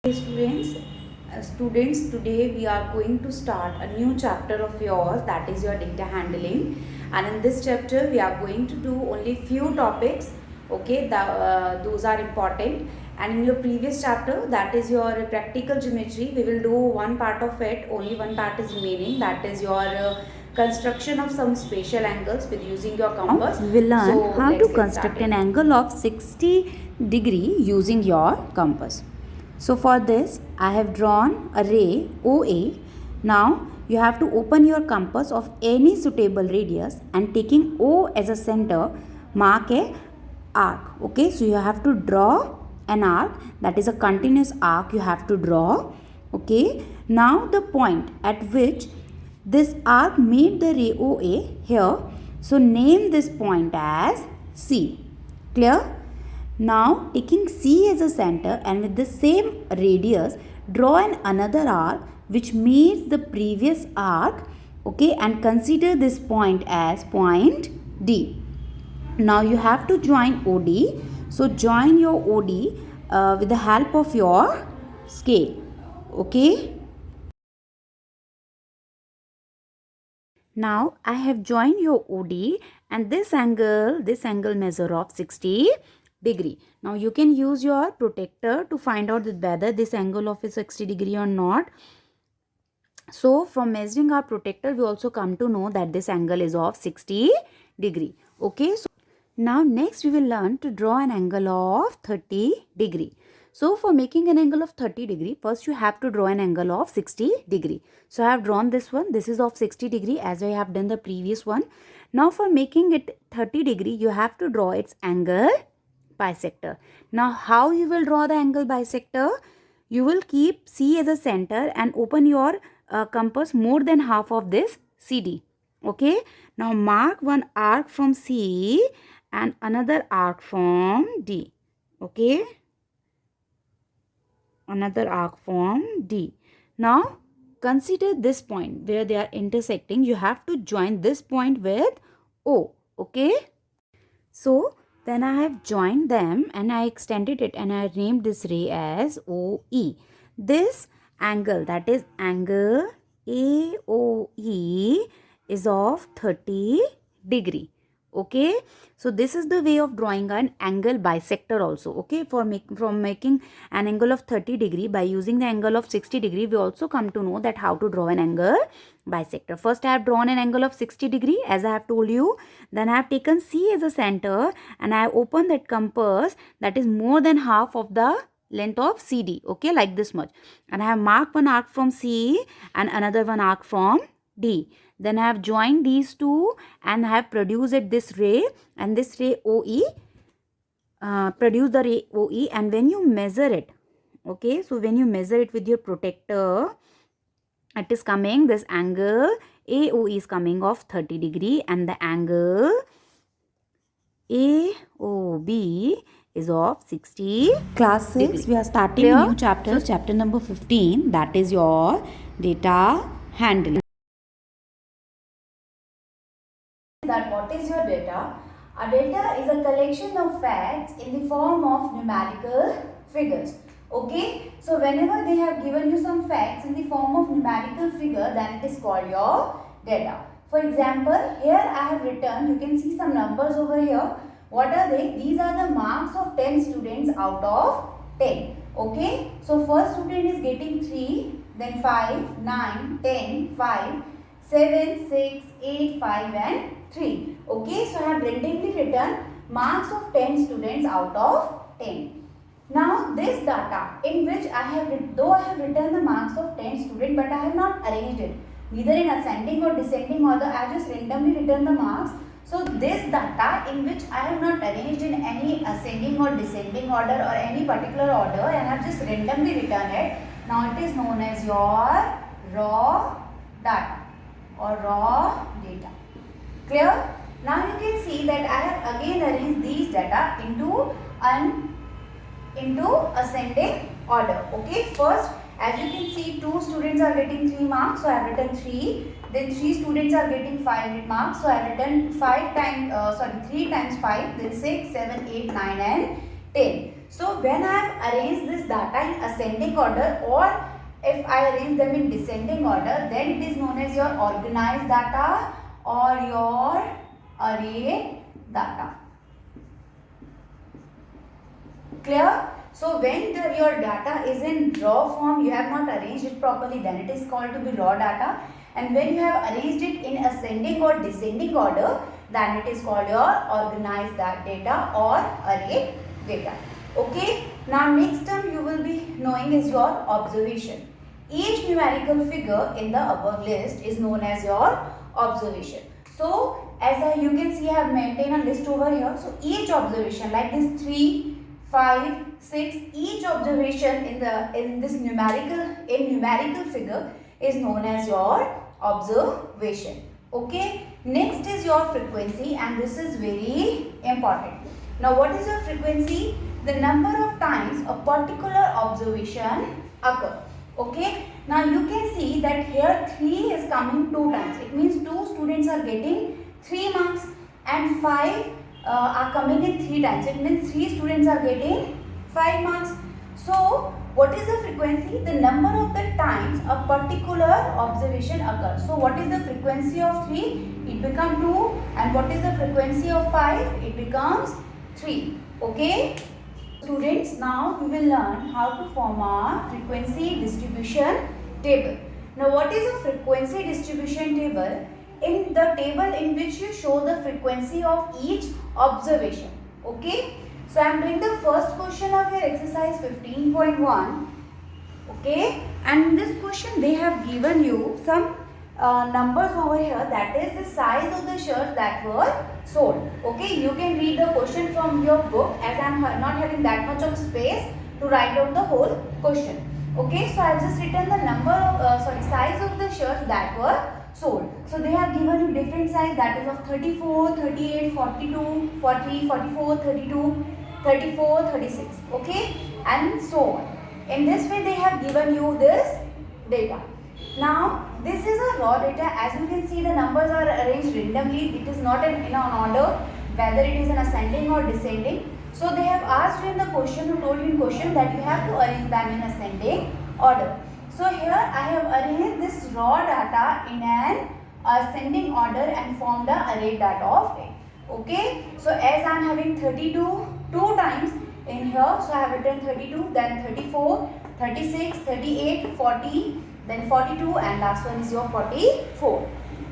Hey students, today we are going to start a new chapter of yours, that is your data handling. And in this chapter we are going to do only few topics. Okay, those are important. And in your previous chapter, that is your practical geometry, we will do one part of it. Only one part is remaining, that is your construction of some spatial angles with using your compass. We will learn So how to let's get construct started. an angle of 60° using your compass. So for this, I have drawn a ray OA. Now you have to open your compass of any suitable radius and taking O as a center, mark a arc. Okay, so you have to draw an arc, that is a continuous arc you have to draw. Okay, now the point at which this arc made the ray OA here, so name this point as C. Clear? Now taking C as a center and with the same radius, draw another arc which meets the previous arc. Okay, and consider this point as point D. Now you have to join OD. So join your OD with the help of your scale. Okay. Now I have joined your OD and this angle measure of 60°. Now you can use your protractor to find out whether this angle of is 60° or not. So from measuring our protractor, we also come to know that this angle is of 60°. Okay. So now next we will learn to draw an angle of 30°. So for making an angle of 30°, first you have to draw an angle of 60°. So I have drawn this one. This is of 60° as I have done the previous one. Now for making it 30°, you have to draw its angle bisector. Now how you will draw the angle bisector? You will keep C as a center and open your compass more than half of this CD. Okay. Now mark one arc from C and another arc from D. Okay. Another arc from D. Now consider this point where they are intersecting. You have to join this point with O. Okay. So then I have joined them and I extended it and I named this ray as OE. This angle, that is angle AOE, is of 30°. Okay, so this is the way of drawing an angle bisector also. Okay, from making an angle of 30° by using the angle of 60°, we also come to know that how to draw an angle bisector. First I have drawn an angle of 60° as I have told you. Then I have taken C as a center and I have opened that compass that is more than half of the length of CD. Okay, like this much. And I have marked one arc from C and another one arc from D. Then I have joined these two and I have produced this ray, and this ray OE, produce the ray OE. And when you measure it, okay, so when you measure it with your protractor, it is coming, this angle AOE is coming of 30° and the angle AOB is of 60. Class 6, we are starting a new chapter, chapter number 15, that is your data handling. That what is your data? A data is a collection of facts in the form of numerical figures. Okay, so whenever they have given you some facts in the form of numerical figure, then it is called your data. For example, here I have written, you can see some numbers over here. What are they? These are the marks of 10 students out of 10. Okay, so first student is getting 3, then 5, 9, 10, 5, 7, 6, 8, 5 and 3. Okay, so I have randomly written marks of 10 students out of 10. Now this data in which I have, though I have written the marks of 10 students, but I have not arranged it. Neither in ascending or descending order, I have just randomly written the marks. So this data in which I have not arranged in any ascending or descending order or any particular order, and I have just randomly written it. Now it is known as your raw data or raw data. Clear? Now you can see that I have again arranged these data into ascending order. Okay, first as you can see 2 students are getting 3 marks, so I have written 3. Then 3 students are getting 5 marks, so I have written 3 times 5, then 6, 7, 8, 9 and 10. So So when I have arranged this data in ascending order, or if I arrange them in descending order, then it is known as your organized data or your array data. Clear? So when your data is in raw form, you have not arranged it properly, then it is called to be raw data. And when you have arranged it in ascending or descending order, then it is called your organized data or array data. Okay. Now next term you will be knowing is your observation. Each numerical figure in the above list is known as your observation. So as you can see, I have maintained a list over here. So each observation, like this 3, 5, 6, each observation in this numerical figure is known as your observation. Okay. Next is your frequency, and this is very important. Now what is your frequency? The number of times a particular observation occur. Okay. Now you can see that here 3 is coming 2 times. It means 2 students are getting 3 marks, and 5 are coming in 3 times. It means 3 students are getting 5 marks. So what is the frequency? The number of the times a particular observation occurs. So what is the frequency of 3? It becomes 2. And what is the frequency of 5? It becomes 3. Okay. Students, now we will learn how to form a frequency distribution table. Now what is a frequency distribution table? In the table in which you show the frequency of each observation. Okay. So I am doing the first question of your exercise 15.1. Okay. And in this question they have given you some numbers over here, that is the size of the shirts that were sold. Okay. You can read the question from your book, as I am not having that much of space to write down the whole question. Okay. So I have just written the size of the shirts that were sold. So they have given you different size, that is of 34, 38, 42, 40, 44, 32, 34, 36. Okay, and so on. In this way they have given you this data. Now this is a raw data. As you can see, the numbers are arranged randomly. It is not in an order, whether it is an ascending or descending. So they have asked you in the question, who told you in question that you have to arrange them in ascending order. So here I have arranged this raw data in an ascending order and formed the array data of it. Okay. So as I am having 32 2 times in here, so I have written 32, then 34, 36, 38, 40, then 42, and last one is your 44.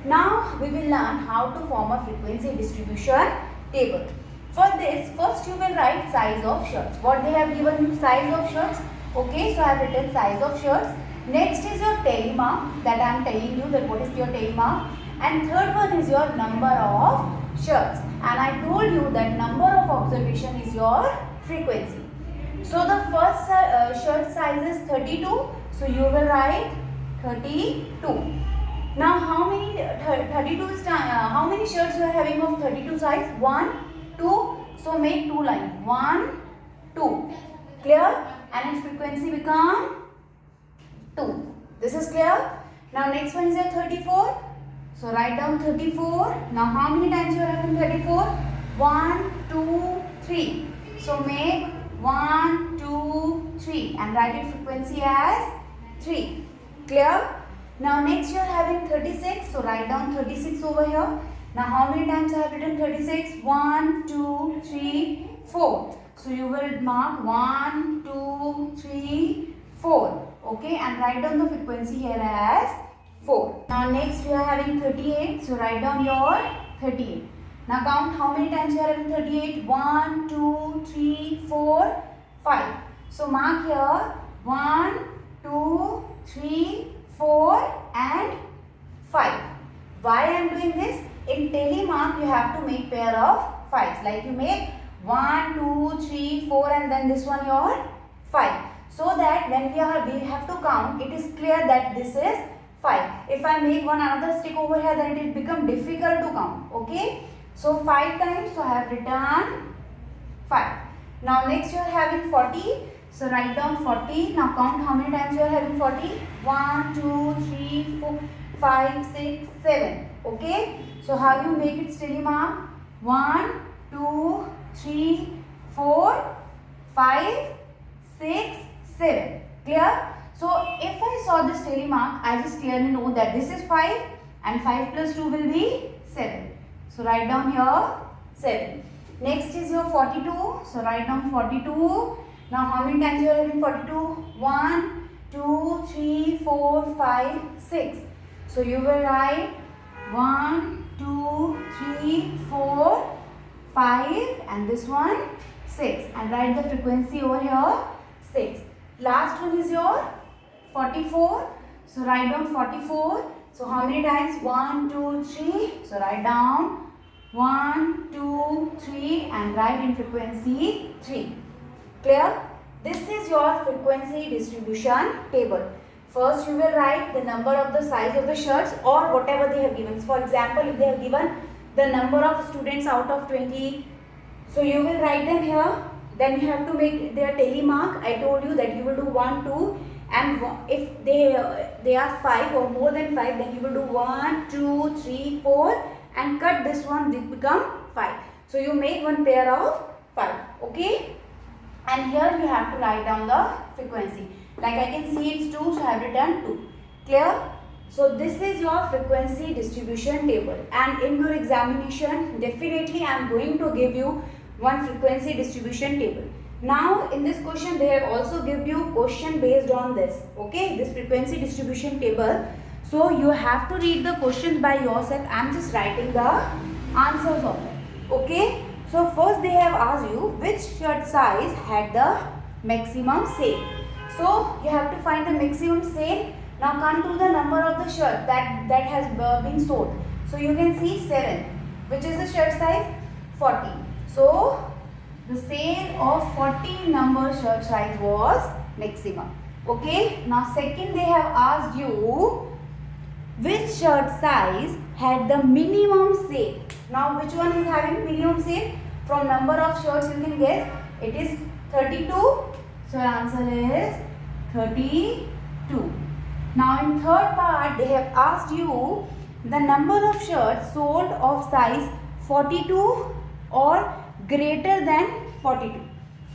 Now we will learn how to form a frequency distribution table. For this, first you will write size of shirts. What they have given you, size of shirts. Okay, so I have written size of shirts. Next is your tally mark, that I am telling you that what is your tally mark. And third one is your number of shirts. And I told you that number of observation is your frequency. So the first shirt size is 32. So you will write 32. Now how many 32 is how many shirts you are having of 32 size? 1, 2. So make 2 lines. 1, 2. Clear? And its frequency become 2. This is clear? Now next one is your 34. So write down 34. Now how many times you are having 34? 1, 2, 3. So make 1, 2, 3 and write its frequency as 3. Clear? Now next you are having 36. So write down 36 over here. Now how many times I have written 36? 1, 2, 3, 4. So you will mark 1, 2, 3, 4. Okay, and write down the frequency here as 4. Now next you are having 38. So write down your 38. Now count how many times you are having 38. 1, 2, 3, 4, 5. So mark here 1, 2, 3, 4 and 5. Why I am doing this? In tally mark you have to make pair of 5s. Like you make 1, 2, 3, 4 and then this one your 5. So that when we have to count, it is clear that this is 5. If I make one another stick over here, then it will become difficult to count. Okay. So 5 times, so I have written 5. Now next you are having 40. So write down 40. Now count how many times you are having 40. 1, 2, 3, 4, 5, 6, 7. Okay. So how you make it tally mark? 1, 2, 3, 4, 5, 6, 7. Clear? So if I saw this telemark, I just clearly know that this is 5 and 5 plus 2 will be 7. So write down here 7. Next is your 42. So write down 42. Now how many times you are having 42? 1, 2, 3, 4, 5, 6. So you will write 1, 2, 3, 4, 5 and this one 6 and write the frequency over here 6. Last one is your 44. So write down 44. So how many times? 1, 2, 3. So write down 1, 2, 3 and write in frequency 3. Clear? This is your frequency distribution table. First you will write the number of the size of the shirts or whatever they have given. For example, if they have given the number of students out of 20, so you will write them here. Then you have to make their telemark. I told you that you will do 1, 2 and if they are 5 or more than 5, then you will do 1, 2, 3, 4 and cut this one, this become 5. So you make one pair of 5. Okay. And here you have to write down the frequency. Like I can see it's 2, so I have written 2. Clear? So this is your frequency distribution table. And in your examination, definitely I am going to give you one frequency distribution table. Now in this question, they have also give you question based on this. Okay, this frequency distribution table. So you have to read the questions by yourself. I am just writing the answers of it. Okay. So first they have asked you which shirt size had the maximum sale. So you have to find the maximum sale. Now come to the number of the shirt that has been sold. So you can see 7. Which is the shirt size? 40. So the sale of 40 number shirt size was maximum. Okay. Now second they have asked you which shirt size had the minimum sale. Now which one is having minimum sale? From number of shirts you can guess. It is 32. So answer is 32. Now in third part they have asked you the number of shirts sold of size 42 or greater than 42.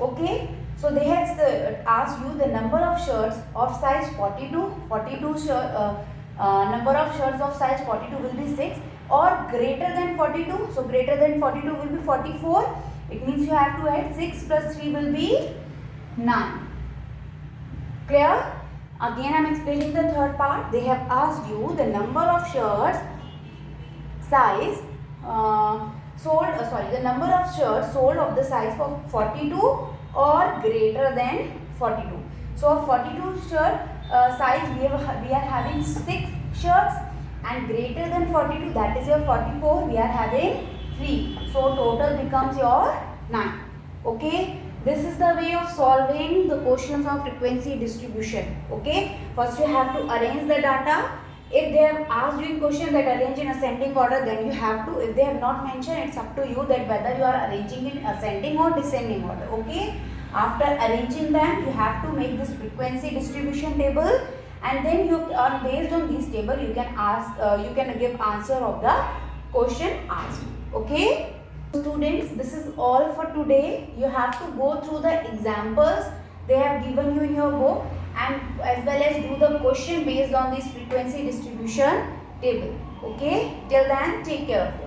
Okay. So they have asked you the number of shirts of size 42. 42 shirt, number of shirts of size 42 will be 6 or greater than 42. So greater than 42 will be 44. It means you have to add 6 plus 3 will be 9. Clear? Again I am explaining the third part. They have asked you the number of shirts size the number of shirts sold of the size for 42 or greater than 42. So 42 shirt size we are having 6 shirts and greater than 42, that is your 44, we are having 3. So total becomes your 9. Okay. This is the way of solving the questions of frequency distribution. Okay. First you have to arrange the data. If they have asked you in question that arrange in ascending order, then you have to. If they have not mentioned, it's up to you that whether you are arranging in ascending or descending order. Okay. After arranging them, you have to make this frequency distribution table, and then you are based on this table you can ask you can give answer of the question asked. Okay. Students, this is all for today. You have to go through the examples they have given you in your book and as well as do the question based on this frequency distribution table. Okay. Till then, take care of yourself.